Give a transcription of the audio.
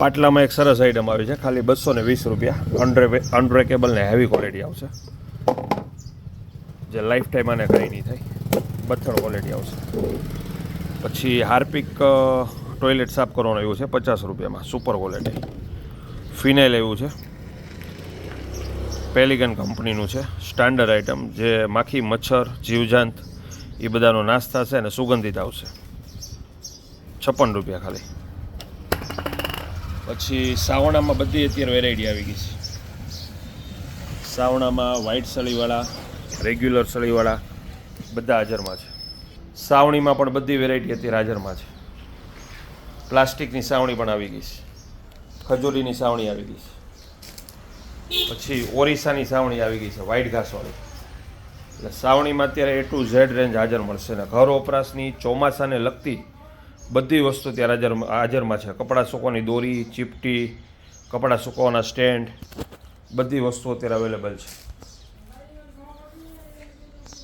પાટલામાં એક સરસ આઈટમ આવી છે, ખાલી 220 રૂપિયા. અનબ્રેકેબલ ને હેવી ક્વોલિટી આવશે, જે લાઈફ ટાઈમ આને કંઈ નહીં થાય, બથડ ક્વોલિટી આવશે. પછી હાર્પિક ટોયલેટ સાફ કરવાનું એવું છે 50 રૂપિયામાં, સુપર ક્વોલિટી. ફિનાઇલ એવું છે, પેલિગન કંપનીનું છે, સ્ટાન્ડર્ડ આઇટમ, જે માખી મચ્છર જીવજંત એ બધાનો નાશ થશે અને સુગંધિત આવશે. 56 રૂપિયા ખાલી. પછી સાવણામાં બધી અત્યારે વેરાયટી આવી ગઈ છે. સાવણામાં વ્હાઇટ સળીવાળા, રેગ્યુલર સળીવાળા બધા હાજરમાં છે. સાવણીમાં પણ બધી વેરાયટી અત્યારે હાજરમાં છે. પ્લાસ્ટિકની સાવણી પણ આવી ગઈ છે, ખજૂરીની સાવણી આવી ગઈ છે, પછી ઓરિસ્સાની સાવણી આવી ગઈ છે, વ્હાઇટ ઘાસવાળી. એટલે સાવણીમાં અત્યારે A to Z રેન્જ હાજર મળશે ને ઘર વપરાશની ચોમાસાને લગતી બધી વસ્તુ ત્યારે હાજરમાં છે. કપડાં સૂકવવાની દોરી, ચીપટી, કપડાં સૂકવવાના સ્ટેન્ડ, બધી વસ્તુઓ અત્યારે અવેલેબલ છે.